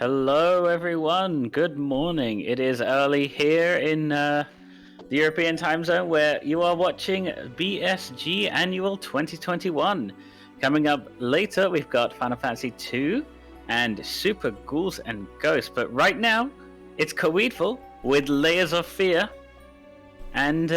Hello, everyone. Good morning. It is early here in the European time zone where you are watching BSG Annual 2021. Coming up later, we've got Final Fantasy II and Super Ghouls and Ghosts. But right now, it's kaweedfull with Layers of Fear. And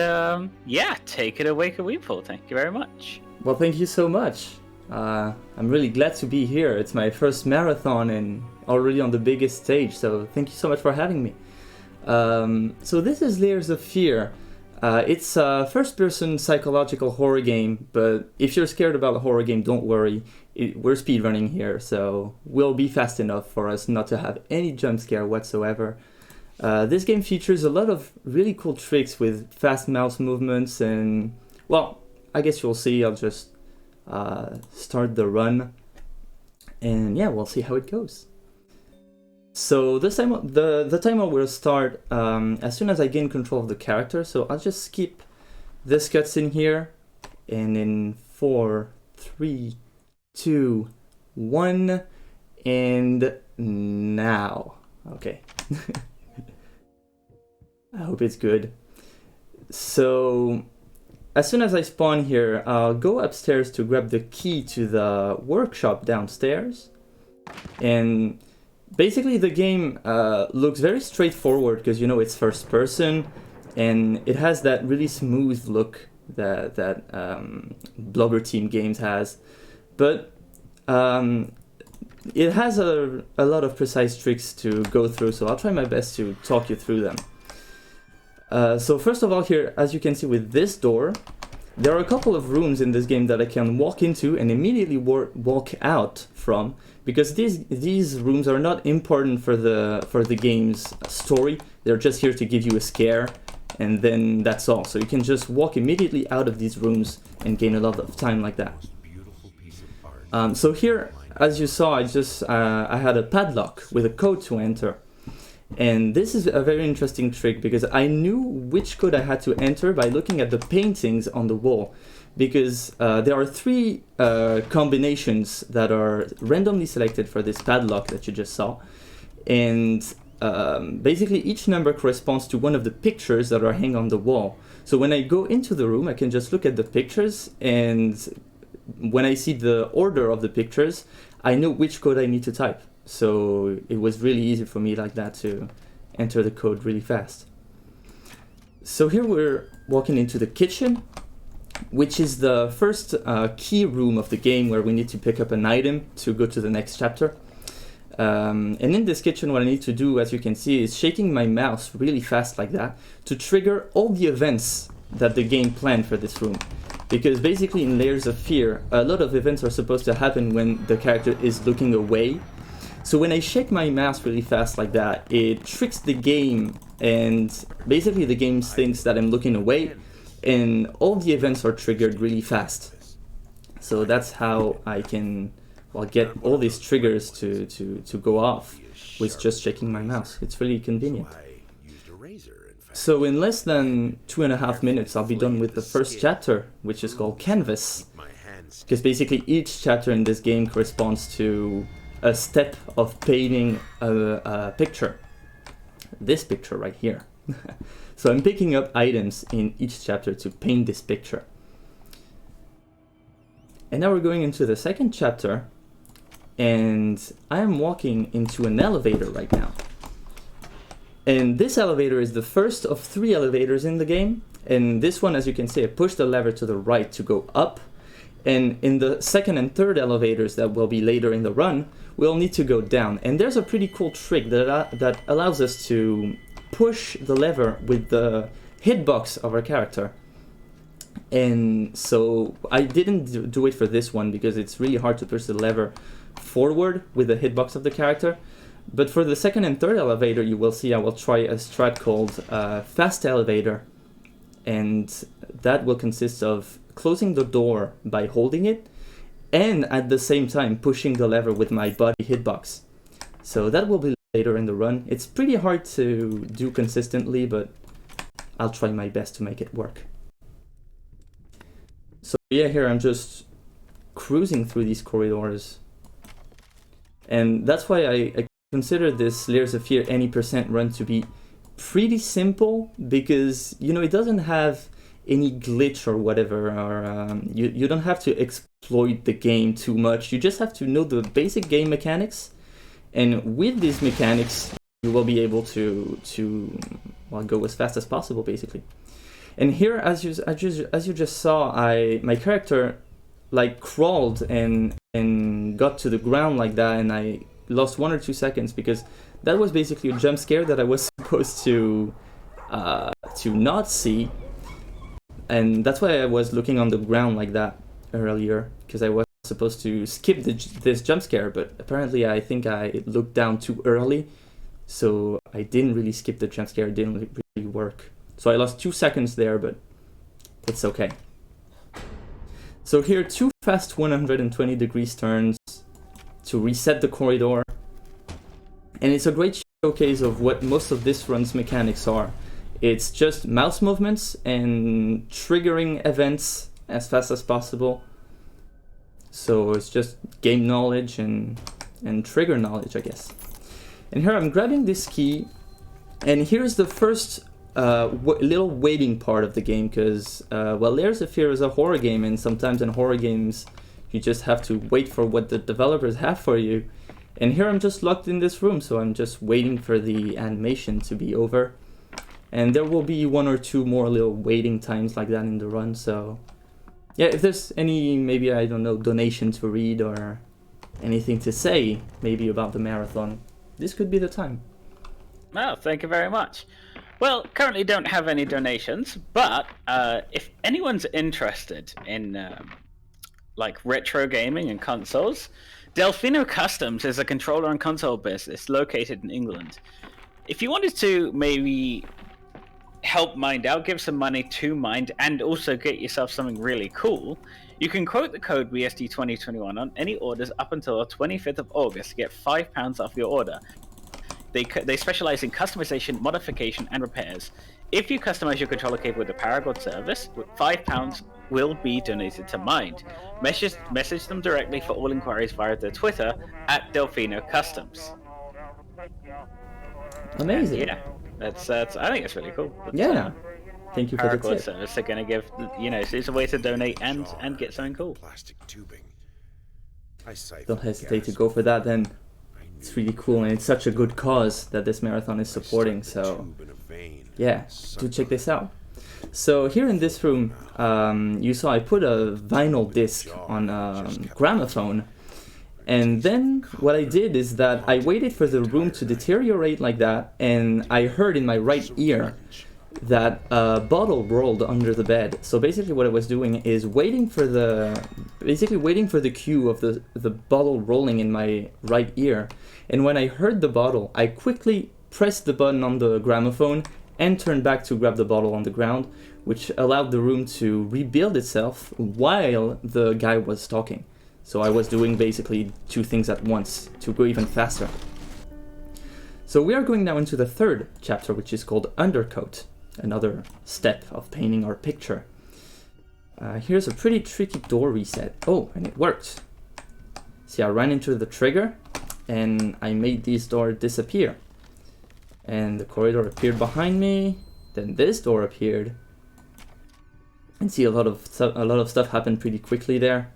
yeah, take it away, kaweedfull. Thank you very much. Well, thank you so much. I'm really glad to be here. It's my first marathon and already on the biggest stage, so thank you so much for having me. So this is Layers of Fear. It's a first-person psychological horror game, but if you're scared about a horror game, don't worry. We're speedrunning here, so we'll be fast enough for us not to have any jump scare whatsoever. This game features a lot of really cool tricks with fast mouse movements and, well, I guess you'll see. I'll just start the run, and yeah, we'll see how it goes. So the timer will start as soon as I gain control of the character, so I'll just skip this cutscene here, and in 4, 3, 2, 1, and now. Okay. I hope it's good. So as soon as I spawn here, I'll go upstairs to grab the key to the workshop downstairs. And basically the game looks very straightforward because, you know, it's first person and it has that really smooth look that Blobber Team Games has. But it has a lot of precise tricks to go through, so I'll try my best to talk you through them. So first of all here, as you can see with this door, there are a couple of rooms in this game that I can walk into and immediately walk out from, because these rooms are not important for the game's story. They're just here to give you a scare, and then that's all. So you can just walk immediately out of these rooms and gain a lot of time like that. So here, as you saw, I had a padlock with a code to enter. And this is a very interesting trick because I knew which code I had to enter by looking at the paintings on the wall, because there are 3 combinations that are randomly selected for this padlock that you just saw, and basically each number corresponds to one of the pictures that are hanging on the wall. So when I go into the room, I can just look at the pictures, and when I see the order of the pictures, I know which code I need to type. So it was really easy for me like that to enter the code really fast. So here we're walking into the kitchen, which is the first key room of the game where we need to pick up an item to go to the next chapter. And in this kitchen, what I need to do, as you can see, is shaking my mouse really fast like that to trigger all the events that the game planned for this room. Because basically in Layers of Fear, a lot of events are supposed to happen when the character is looking away. So when I shake my mouse really fast like that, it tricks the game, and basically the game thinks that I'm looking away, and all the events are triggered really fast. So that's how I can, well, get all these triggers to go off with just shaking my mouse. It's really convenient. So in less than 2.5 minutes, I'll be done with the first chapter, which is called Canvas. Because basically each chapter in this game corresponds to a step of painting a picture. This picture right here. So I'm picking up items in each chapter to paint this picture. And now we're going into the second chapter, and I am walking into an elevator right now. And this elevator is the first of 3 elevators in the game. And this one, as you can see, I push the lever to the right to go up. And in the second and third elevators that will be later in the run, we'll need to go down. And there's a pretty cool trick that allows us to push the lever with the hitbox of our character. And so I didn't do it for this one because it's really hard to push the lever forward with the hitbox of the character. But for the second and third elevator, you will see I will try a strat called Fast Elevator. And that will consist of closing the door by holding it, and at the same time pushing the lever with my body hitbox. So that will be later in the run. It's pretty hard to do consistently, but I'll try my best to make it work. So yeah, here I'm just cruising through these corridors. And that's why I consider this Layers of Fear any percent run to be pretty simple, because it doesn't have any glitch or whatever, or you don't have to exploit the game too much. You just have to know the basic game mechanics, and with these mechanics you will be able to go as fast as possible, basically. And here, as you just saw, my character crawled and got to the ground like that, and I lost 1 or 2 seconds because that was basically a jump scare that I was supposed to not see, and that's why I was looking on the ground like that earlier, because I was supposed to skip this jump scare, but apparently I think I looked down too early, so I didn't really skip the jump scare. It didn't really work. So I lost 2 seconds there, but it's okay. So here, 2 fast 120 degrees turns to reset the corridor. And it's a great showcase of what most of this run's mechanics are. It's just mouse movements and triggering events as fast as possible. So it's just game knowledge and trigger knowledge, I guess. And here I'm grabbing this key, and here's the first little waiting part of the game, because Layers of Fear is a horror game, and sometimes in horror games you just have to wait for what the developers have for you. And here I'm just locked in this room, so I'm just waiting for the animation to be over. And there will be 1 or 2 more little waiting times like that in the run. So yeah, if there's any, maybe, I don't know, donation to read or anything to say maybe about the marathon, this could be the time. Well, thank you very much. Well, currently don't have any donations, but if anyone's interested in retro gaming and consoles, Delfino Customs is a controller and console business located in England. If you wanted to maybe help Mind out, give some money to Mind, and also get yourself something really cool, you can quote the code BSG2021 on any orders up until the 25th of August to get £5 off your order. They specialize in customization, modification, and repairs. If you customize your controller cable with the Paragon service, £5 will be donated to Mind. Message them directly for all inquiries via their Twitter at Delfino Customs. Amazing. And yeah, that's I think it's really cool. Yeah. Thank you for the tip. Service. They're going to give, it's a way to donate and get something cool. Plastic tubing. Don't hesitate to go for that then. It's really cool, and it's such a good cause that this marathon is supporting, so yeah, do check this out. So here in this room, you saw I put a vinyl disc on a gramophone, and then what I did is that I waited for the room to deteriorate like that, and I heard in my right ear that a bottle rolled under the bed. So basically what I was doing is waiting for the cue of the bottle rolling in my right ear. And when I heard the bottle, I quickly pressed the button on the gramophone and turned back to grab the bottle on the ground, which allowed the room to rebuild itself while the guy was talking. So I was doing basically 2 things at once to go even faster. So we are going now into the 3rd chapter, which is called Undercoat. Another step of painting our picture. Here's a pretty tricky door reset. Oh, and it worked. See, I ran into the trigger and I made this door disappear. And the corridor appeared behind me. Then this door appeared. And see, a lot of stuff happened pretty quickly there.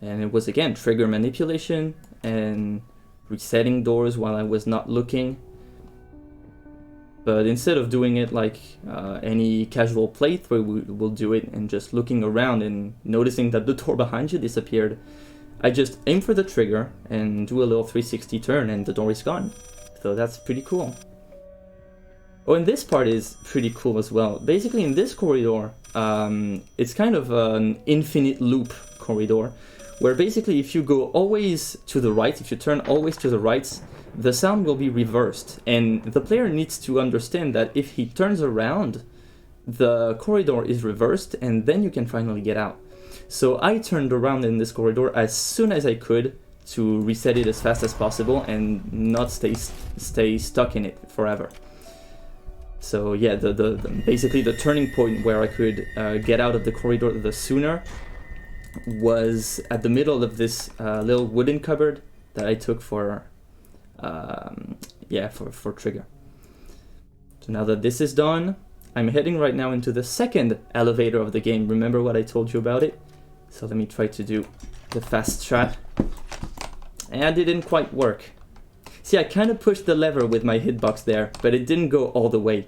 And it was again trigger manipulation and resetting doors while I was not looking. But instead of doing it like any casual playthrough will do it and just looking around and noticing that the door behind you disappeared, I just aim for the trigger and do a little 360 turn and the door is gone. So that's pretty cool. Oh, and this part is pretty cool as well. Basically in this corridor, it's kind of an infinite loop corridor, where basically if you go always to the right, if you turn always to the right, the sound will be reversed, and the player needs to understand that if he turns around, the corridor is reversed, and then you can finally get out. So I turned around in this corridor as soon as I could to reset it as fast as possible and not stay stuck in it forever. So yeah, basically the turning point where I could get out of the corridor the sooner was at the middle of this little wooden cupboard that I took for yeah, for trigger. So now that this is done, I'm heading right now into the second elevator of the game. Remember what I told you about it? So let me try to do the fast strat. And it didn't quite work. See, I kind of pushed the lever with my hitbox there, but it didn't go all the way.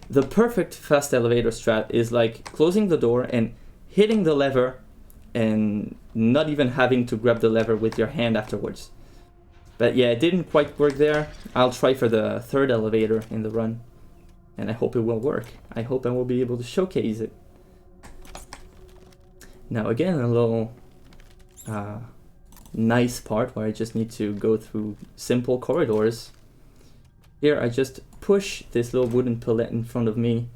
The perfect fast elevator strat is like closing the door and hitting the lever and not even having to grab the lever with your hand afterwards. But yeah, it didn't quite work there. I'll try for the third elevator in the run, and I hope it will work. I hope I will be able to showcase it. Now again, a little nice part where I just need to go through simple corridors. Here I just push this little wooden pallet in front of me,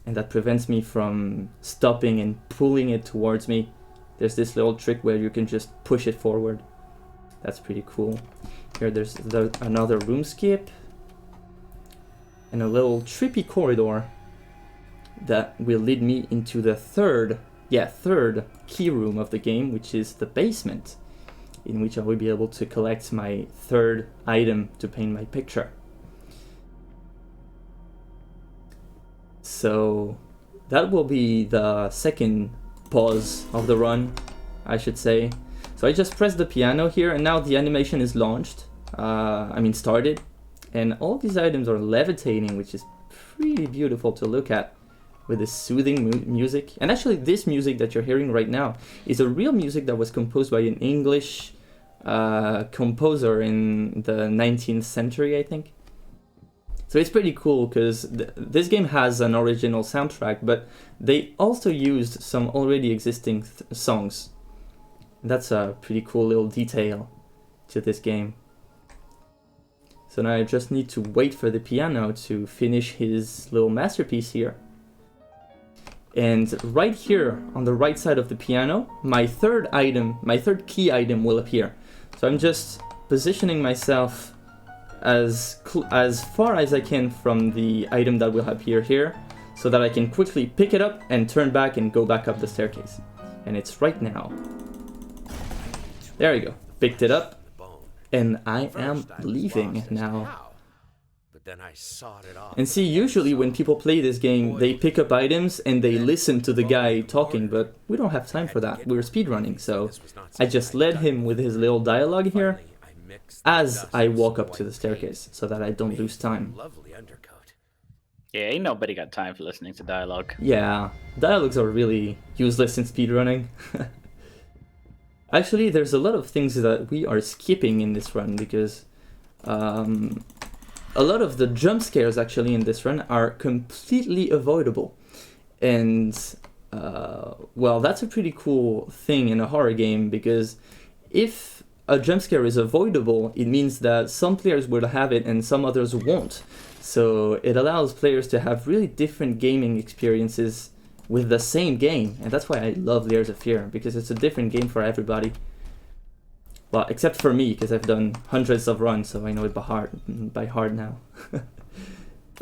and that prevents me from stopping and pulling it towards me. There's this little trick where you can just push it forward. That's pretty cool. Here there's another room skip and a little trippy corridor that will lead me into the third key room of the game, which is the basement, in which I will be able to collect my third item to paint my picture. So that will be the second pause of the run, I should say. So I just pressed the piano here, and now the animation is launched, started, and all these items are levitating, which is pretty beautiful to look at, with this soothing music. And actually this music that you're hearing right now is a real music that was composed by an English composer in the 19th century, I think. So it's pretty cool because this game has an original soundtrack, but they also used some already existing songs. That's a pretty cool little detail to this game. So now I just need to wait for the piano to finish his little masterpiece here. And right here on the right side of the piano, my third key item will appear. So I'm just positioning myself as far as I can from the item that will appear here, so that I can quickly pick it up and turn back and go back up the staircase. And it's right now. There we go. Picked it up, and I am leaving now. And see, usually when people play this game, they pick up items and they listen to the guy talking, but we don't have time for that. We're speedrunning, so I just led him with his little dialogue here as I walk up to the staircase, so that I don't lose time. Yeah, ain't nobody got time for listening to dialogue. Yeah, dialogues are really useless in speedrunning. Actually, there's a lot of things that we are skipping in this run, because a lot of the jump scares actually in this run are completely avoidable. And, well, that's a pretty cool thing in a horror game, because if a jump scare is avoidable, it means that some players will have it and some others won't. So it allows players to have really different gaming experiences with the same game, and that's why I love Layers of Fear, because it's a different game for everybody. Well, except for me, because I've done hundreds of runs, so I know it by heart now. But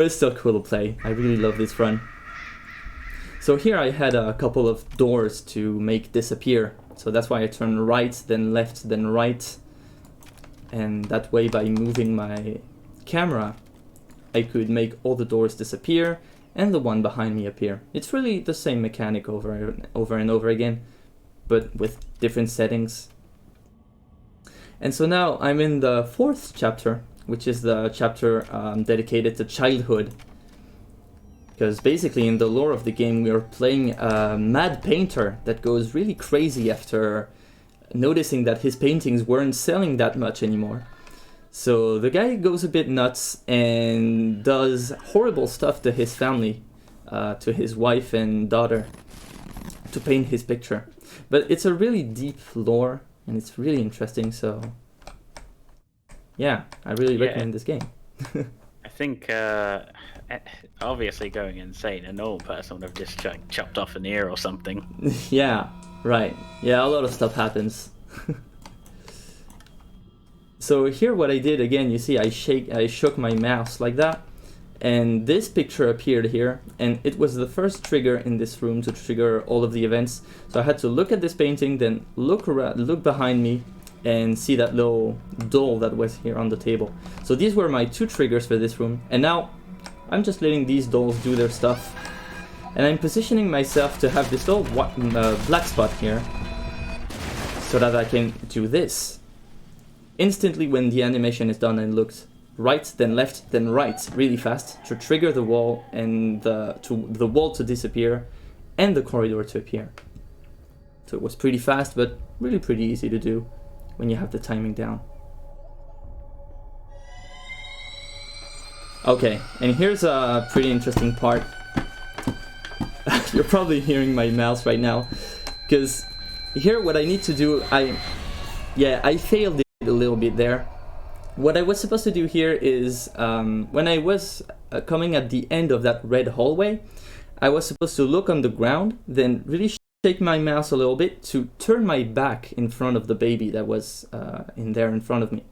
it's still cool to play. I really love this run. So here I had a couple of doors to make disappear. So that's why I turned right, then left, then right. And that way, by moving my camera, I could make all the doors disappear and the one behind me appear. It's really the same mechanic over and over again, but with different settings. And so now I'm in the fourth chapter, which is the chapter dedicated to childhood. Because basically in the lore of the game, we are playing a mad painter that goes really crazy after noticing that his paintings weren't selling that much anymore. So the guy goes a bit nuts and does horrible stuff to his family, to his wife and daughter, to paint his picture. But it's a really deep lore, and it's really interesting, so yeah, I really recommend this game. I think, obviously going insane, a normal person would have just chopped off an ear or something. Yeah, right. Yeah, a lot of stuff happens. So here what I did, again, you see I shook my mouse like that, and this picture appeared here, and it was the first trigger in this room to trigger all of the events. So I had to look at this painting, then look behind me, and see that little doll that was here on the table. So these were my 2 triggers for this room, and now I'm just letting these dolls do their stuff. And I'm positioning myself to have this little black spot here, so that I can do this. Instantly when the animation is done and looks right, then left, then right, really fast, to trigger the wall and the wall to disappear and the corridor to appear. So it was pretty fast, but really pretty easy to do when you have the timing down. Okay, and here's a pretty interesting part. You're probably hearing my mouse right now, because here what I need to do, I failed it a little bit there. What I was supposed to do here is, when I was coming at the end of that red hallway, I was supposed to look on the ground, then really shake my mouse a little bit to turn my back in front of the baby that was in there in front of me.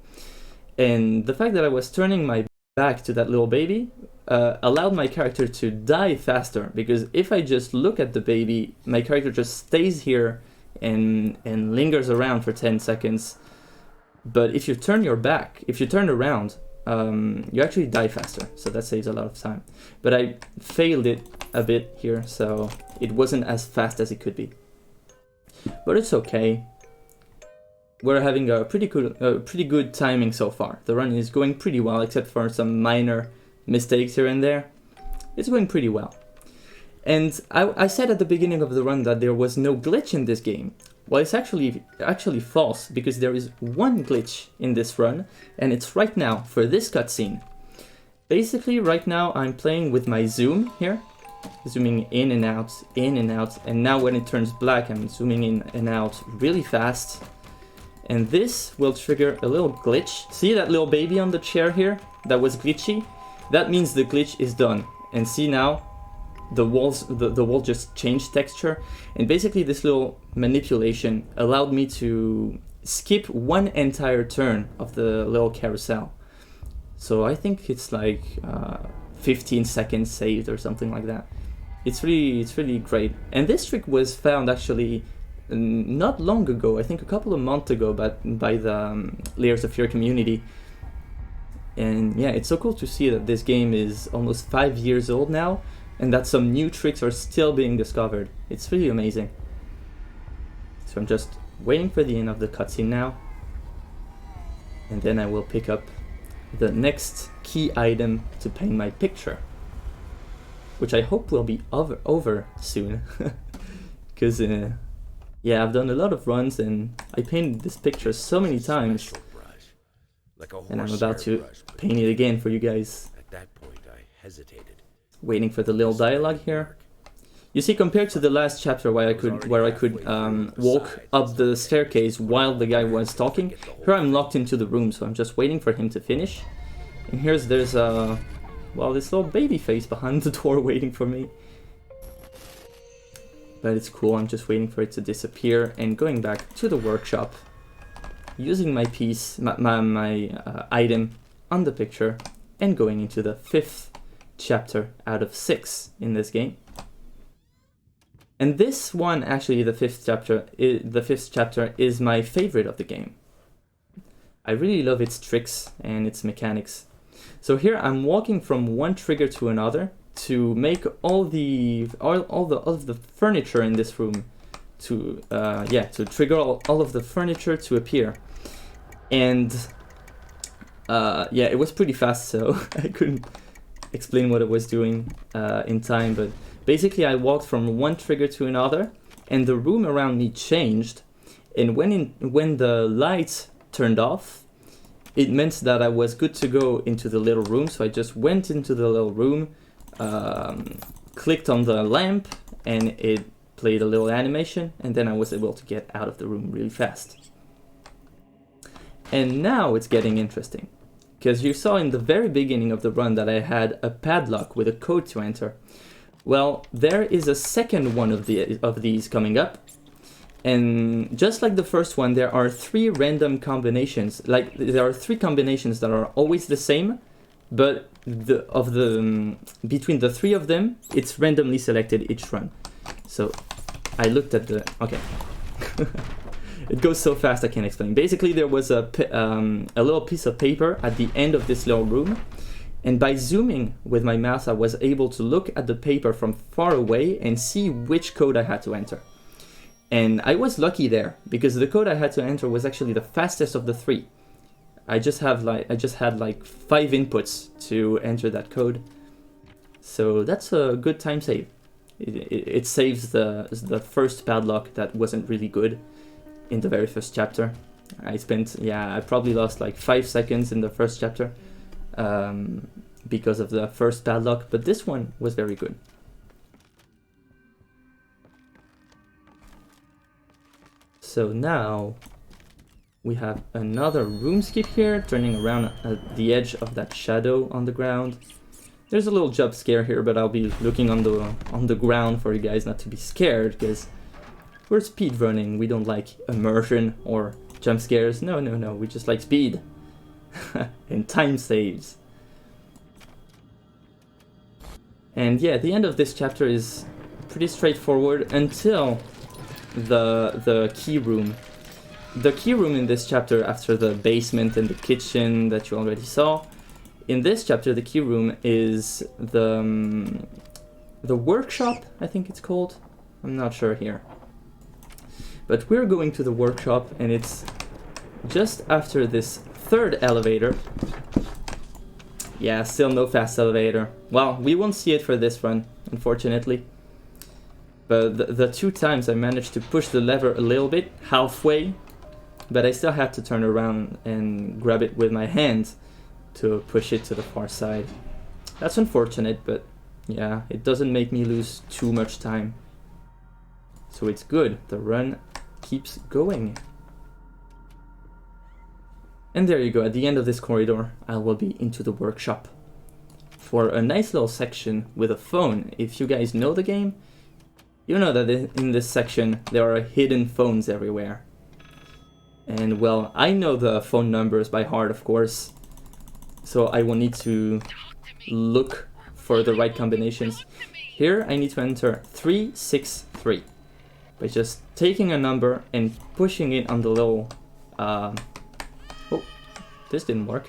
And the fact that I was turning my back to that little baby allowed my character to die faster, because if I just look at the baby, my character just stays here and lingers around for 10 seconds. But if you turn your back, if you turn around, you actually die faster, so that saves a lot of time. But I failed it a bit here, so it wasn't as fast as it could be. But it's okay. We're having a pretty good timing so far. The run is going pretty well, except for some minor mistakes here and there. It's going pretty well. And I said at the beginning of the run that there was no glitch in this game. Well, it's actually false, because there is one glitch in this run, and it's right now for this cutscene. Basically, right now I'm playing with my zoom here, zooming in and out, and now when it turns black, I'm zooming in and out really fast. And this will trigger a little glitch. See that little baby on the chair here that was glitchy? That means the glitch is done. And see now, the wall just changed texture, and basically this little manipulation allowed me to skip one entire turn of the little carousel. So I think it's like 15 seconds saved or something like that. It's really great. And this trick was found actually not long ago, I think a couple of months ago, but by the Layers of Fear community. And yeah, it's so cool to see that this game is almost 5 years old now, and that some new tricks are still being discovered. It's really amazing. So I'm just waiting for the end of the cutscene now, and then I will pick up the next key item to paint my picture, which I hope will be over soon. Because yeah, I've done a lot of runs and I painted this picture so many times, and I'm about to paint it again for you guys. At that point, I hesitated. Waiting for the little dialogue here. You see, compared to the last chapter where I could walk up the staircase while the guy was talking, here I'm locked into the room, so I'm just waiting for him to finish. And there's this little baby face behind the door waiting for me. But it's cool, I'm just waiting for it to disappear and going back to the workshop, using my piece, my item on the picture, and going into the 5th chapter out of 6 in this game. And this one, actually, the 5th chapter is my favorite of the game. I really love its tricks and its mechanics. So here I'm walking from one trigger to another to make all the furniture in this room to trigger all of the furniture to appear. And it was pretty fast, so I couldn't explain what I was doing in time, but basically I walked from one trigger to another, and the room around me changed, and when the lights turned off, it meant that I was good to go into the little room. So I just went into the little room, clicked on the lamp, and it played a little animation, and then I was able to get out of the room really fast. And now it's getting interesting, because you saw in the very beginning of the run that I had a padlock with a code to enter. Well, there is a second one of these coming up, and just like the first one, there are 3 random combinations. Like, there are 3 combinations that are always the same, but between the 3 of them, it's randomly selected each run. So I looked at the It goes so fast I can't explain. Basically, there was a little piece of paper at the end of this little room, and by zooming with my mouse, I was able to look at the paper from far away and see which code I had to enter. And I was lucky there, because the code I had to enter was actually the fastest of the 3. I just had like 5 inputs to enter that code. So that's a good time save. It saves the first padlock that wasn't really good in the very first chapter. I probably lost like 5 seconds in the first chapter because of the first padlock, but this one was very good. So now we have another room skip here, turning around at the edge of that shadow on the ground. There's a little jump scare here, but I'll be looking on the ground for you guys not to be scared, because we're speedrunning. We don't like immersion or jump scares. No, we just like speed and time saves. And yeah, the end of this chapter is pretty straightforward until the key room. The key room in this chapter, after the basement and the kitchen that you already saw, in this chapter the key room is the workshop, I think it's called. I'm not sure here. But we're going to the workshop, and it's just after this third elevator. Yeah, still no fast elevator. Well, we won't see it for this run, unfortunately. But the 2 times I managed to push the lever a little bit, halfway, but I still had to turn around and grab it with my hands to push it to the far side. That's unfortunate, but yeah, it doesn't make me lose too much time. So it's good, the run keeps going. And there you go, at the end of this corridor, I will be into the workshop for a nice little section with a phone. If you guys know the game, you know that in this section there are hidden phones everywhere. And well, I know the phone numbers by heart, of course, so I will need to look for the right combinations. Here I need to enter 363 by just taking a number and pushing it on the little oh, this didn't work.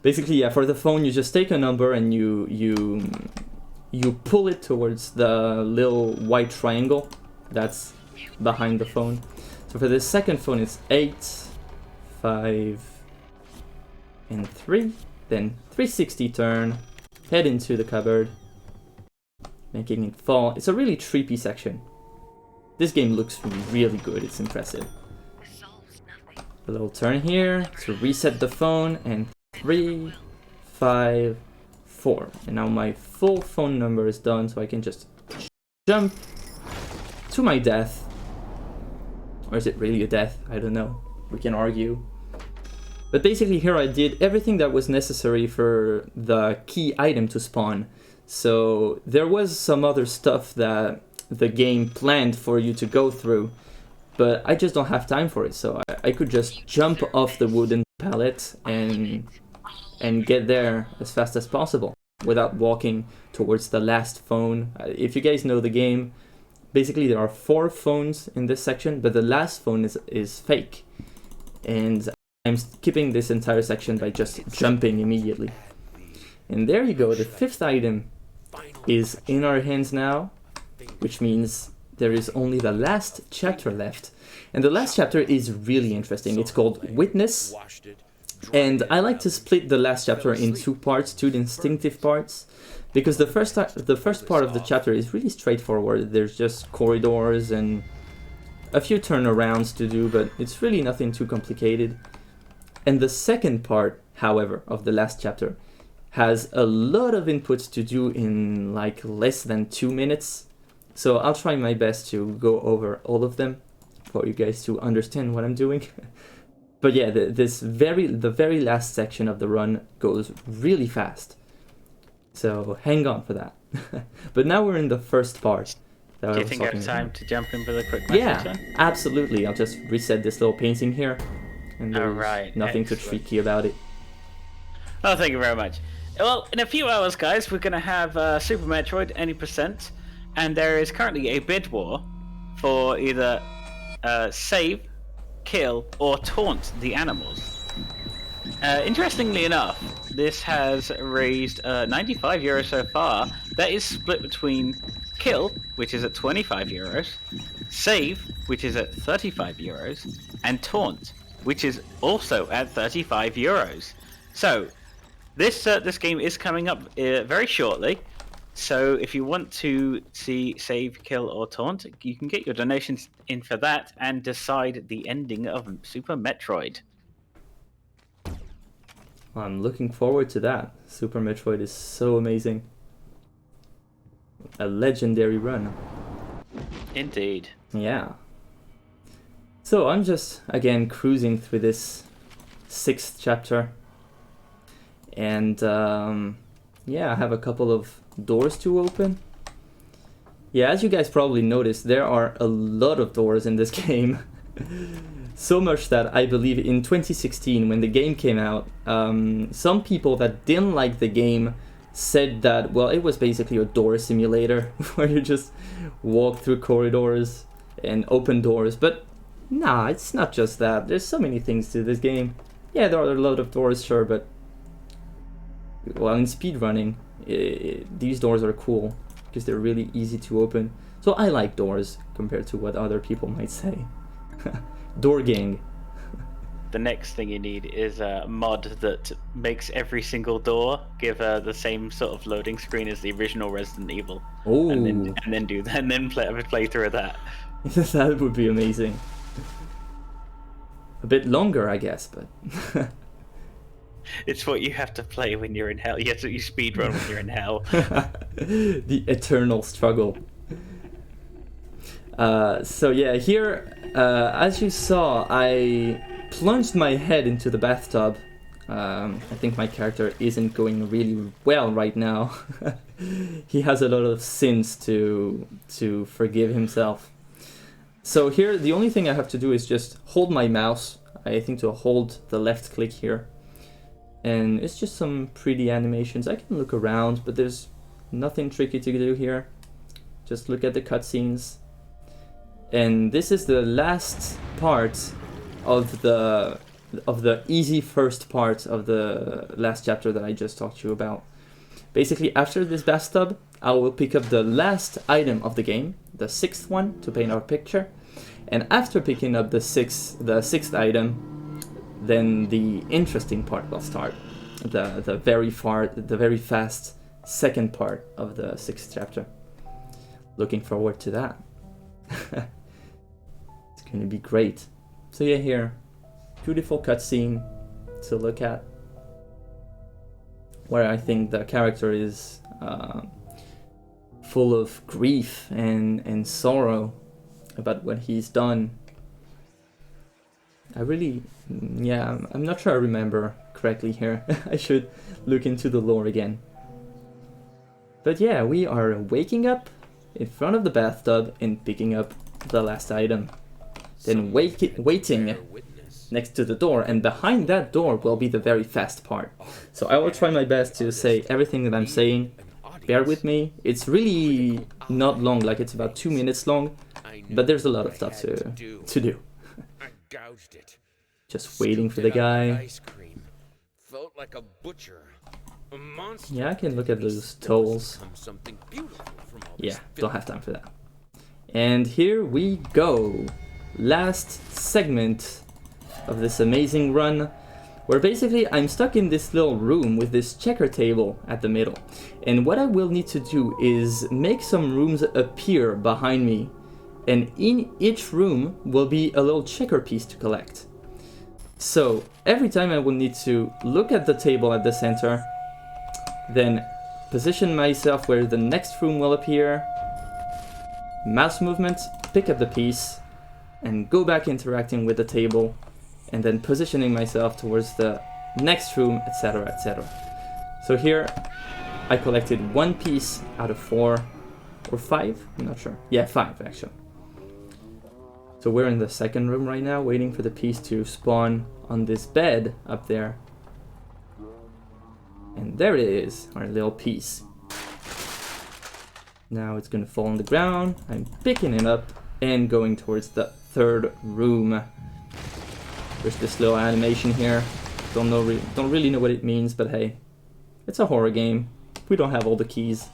Basically, yeah, for the phone you just take a number and you pull it towards the little white triangle that's behind the phone. So for this second phone it's 8, 5, and 3. Then 360 turn, head into the cupboard, making it fall. It's a really trippy section. This game looks really good, it's impressive. A little turn here to reset the phone, and 3, 5, 4. And now my full phone number is done, so I can just jump to my death. Or is it really a death? I don't know. We can argue. But basically here I did everything that was necessary for the key item to spawn. So there was some other stuff that the game planned for you to go through, but I just don't have time for it. So I could just jump off the wooden pallet and get there as fast as possible without walking towards the last phone. If you guys know the game, basically there are 4 phones in this section, but the last phone is fake. And I'm skipping this entire section by just jumping immediately. And there you go, the 5th item is in our hands now, which means there is only the last chapter left. And the last chapter is really interesting. It's called Witness. And I like to split the last chapter in 2 parts, 2 distinctive parts, because the first part of the chapter is really straightforward. There's just corridors and a few turnarounds to do, but it's really nothing too complicated. And the second part, however, of the last chapter has a lot of inputs to do in like less than 2 minutes. So I'll try my best to go over all of them for you guys to understand what I'm doing. But yeah, the very last section of the run goes really fast. So hang on for that. But now we're in the first part. Do you think I have time to jump in with a quick message then? Absolutely. I'll just reset this little painting here. And there's nothing too tricky about it. Oh, thank you very much. Well, in a few hours, guys, we're going to have Super Metroid any %, and there is currently a bid war for either save kill, or taunt the animals. Interestingly enough, this has raised 95 euros so far. That is split between kill, which is at 25 euros, save, which is at 35 euros, and taunt, which is also at 35 euros. So, this game is coming up very shortly. So if you want to see save, kill, or taunt, you can get your donations in for that and decide the ending of Super Metroid. I'm looking forward to that. Super Metroid is so amazing. A legendary run. Indeed. Yeah. So I'm just, again, cruising through this 6th chapter. And, yeah, I have a couple of doors to open. Yeah, as you guys probably noticed, there are a lot of doors in this game. So much that I believe in 2016, when the game came out, some people that didn't like the game said that, well, it was basically a door simulator where you just walk through corridors and open doors. But nah, it's not just that. There's so many things to this game. Yeah, there are a lot of doors, sure, but well, in speedrunning, these doors are cool because they're really easy to open. So I like doors compared to what other people might say. Door gang. The next thing you need is a mod that makes every single door give the same sort of loading screen as the original Resident Evil. Oh, and then play through that. That would be amazing. A bit longer, I guess, but It's what you have to play when you're in hell. You speedrun when you're in hell. The eternal struggle. So yeah, here, as you saw, I plunged my head into the bathtub. I think my character isn't going really well right now. He has a lot of sins to forgive himself. So here, the only thing I have to do is just hold my mouse. I think to hold the left click here. And it's just some pretty animations. I can look around, but there's nothing tricky to do here. Just look at the cutscenes. And this is the last part of the easy first part of the last chapter that I just talked to you about. Basically, after this bathtub, I will pick up the last item of the game, the 6th one, to paint our picture. And after picking up the sixth item, then the interesting part will start. The very fast second part of the 6th chapter. Looking forward to that. It's gonna be great. So yeah, here, beautiful cutscene to look at, where I think the character is full of grief and sorrow about what he's done. I'm not sure I remember correctly here. I should look into the lore again. But yeah, we are waking up in front of the bathtub and picking up the last item. Then waiting next to the door, and behind that door will be the very fast part. So I will try my best to say everything that I'm saying. Bear with me. It's really not long, like it's about 2 minutes long, but there's a lot of stuff to do. Gouged it. Just waiting for the guy. Felt like a butcher. A monster. Yeah, I can look at those tolls. Something beautiful from all Yeah, don't have time for that. And here we go. Last segment of this amazing run, where basically I'm stuck in this little room with this checker table at the middle. And what I will need to do is make some rooms appear behind me. And in each room will be a little checker piece to collect. So every time I will need to look at the table at the center, then position myself where the next room will appear, mouse movement, pick up the piece, and go back interacting with the table, and then positioning myself towards the next room, etc., etc. So here I collected 1 piece out of 4 or 5, I'm not sure. Yeah, 5 actually. So we're in the second room right now, waiting for the piece to spawn on this bed up there. And there it is, our little piece. Now it's gonna fall on the ground. I'm picking it up and going towards the third room. There's this little animation here. Don't really know what it means, but hey, it's a horror game. We don't have all the keys.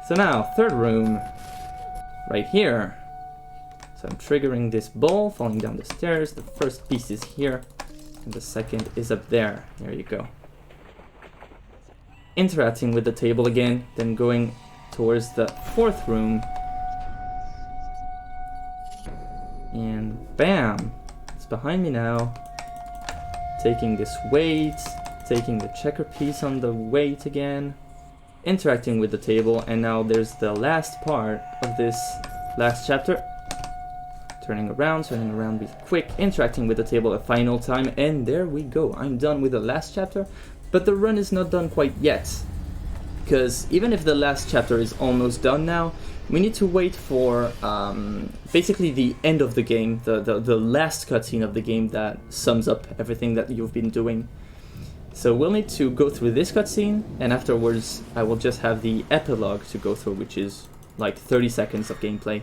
So now, third room, right here. So I'm triggering this ball, falling down the stairs. The first piece is here, and the second is up there. There you go. Interacting with the table again, then going towards the fourth room. And bam! It's behind me now. Taking this weight, taking the checker piece on the weight again. Interacting with the table, and now there's the last part of this last chapter. Turning around, be quick, interacting with the table a final time, and there we go. I'm done with the last chapter, but the run is not done quite yet. Because even if the last chapter is almost done now, we need to wait for basically the end of the game, the last cutscene of the game that sums up everything that you've been doing. So we'll need to go through this cutscene, and afterwards I will just have the epilogue to go through, which is like 30 seconds of gameplay.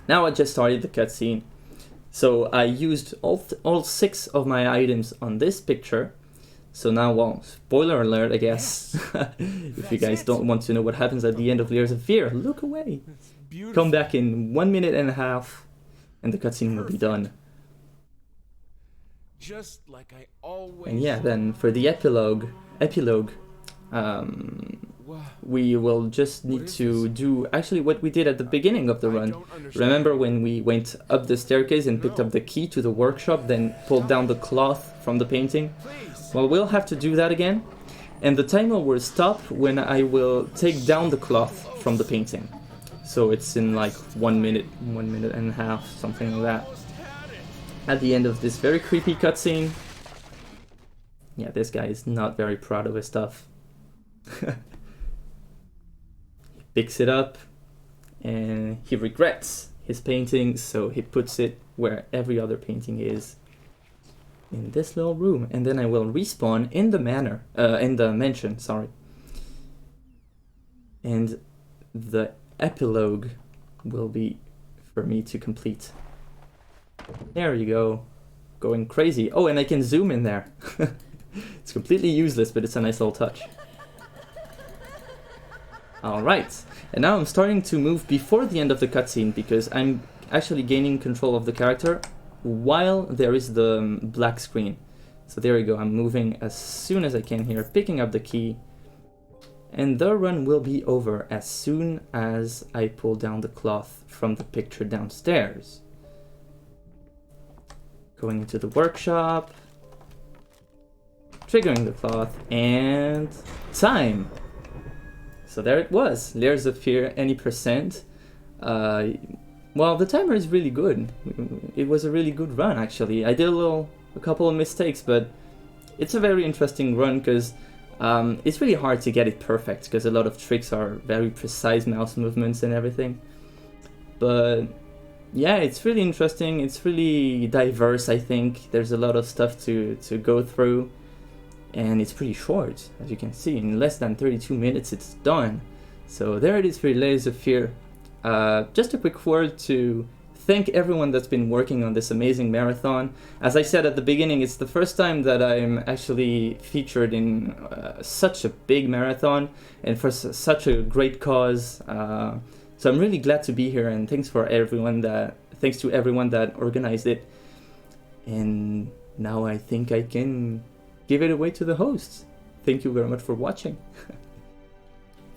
Now I just started the cutscene, so I used all 6 of my items on this picture. So now, well, spoiler alert, I guess. If you guys don't want to know what happens at the end of Layers of Fear, look away. Come back in 1 minute and a half, and the cutscene will be done. Just like I always. And yeah, then for the epilogue, we will just need to do actually what we did at the beginning of the run. Remember when we went up the staircase and picked up the key to the workshop, then pulled down the cloth from the painting? Well, we'll have to do that again, and the timer will stop when I will take down the cloth from the painting. So it's in like 1 minute and a half, something like that. At the end of this very creepy cutscene. Yeah, this guy is not very proud of his stuff. He picks it up, and he regrets his painting, so he puts it where every other painting is. In this little room, and then I will respawn in the mansion, sorry. And the epilogue will be for me to complete. There you go, going crazy. Oh, and I can zoom in there. It's completely useless, but it's a nice little touch. Alright, and now I'm starting to move before the end of the cutscene, because I'm actually gaining control of the character while there is the black screen. So there you go, I'm moving as soon as I can here, picking up the key, and the run will be over as soon as I pull down the cloth from the picture downstairs. Going into the workshop, triggering the cloth, and time! So there it was, Layers of Fear, any percent. Well, the timer is really good. It was a really good run, actually. I did a couple of mistakes, but it's a very interesting run because it's really hard to get it perfect because a lot of tricks are very precise mouse movements and everything. But yeah, it's really interesting. It's really diverse, I think. There's a lot of stuff to go through, and it's pretty short, as you can see. In less than 32 minutes, it's done. So there it is for Layers of Fear. Just a quick word to thank everyone that's been working on this amazing marathon. As I said at the beginning, it's the first time that I'm actually featured in such a big marathon and for such a great cause. So I'm really glad to be here, and thanks to everyone that organized it. And now I think I can give it away to the hosts. Thank you very much for watching.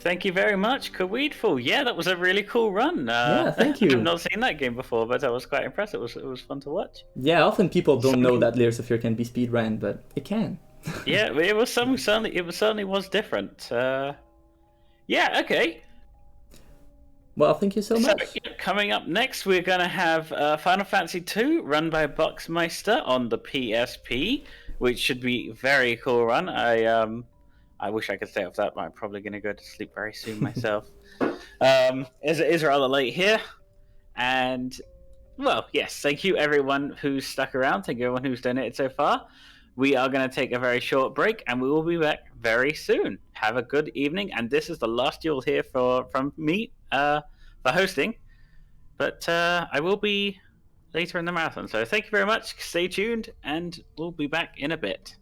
Thank you very much, kaweedfull. Yeah, that was a really cool run. Yeah, thank you. I've not seen that game before, but I was quite impressed. It was fun to watch. Yeah, often people don't know that Layers of Fear can be speedrun, but it can. Yeah, it was certainly was different. Yeah, okay. Well, thank you so much. So, yeah, coming up next, we're going to have Final Fantasy II, run by Boxmeister on the PSP, which should be a very cool run. I wish I could stay up that, but I'm probably going to go to sleep very soon myself. As it is rather late here. And, well, yes, thank you everyone who's stuck around. Thank you everyone who's donated so far. We are going to take a very short break, and we will be back very soon. Have a good evening, and this is the last you'll hear from me for hosting. But I will be later in the marathon. So thank you very much. Stay tuned, and we'll be back in a bit.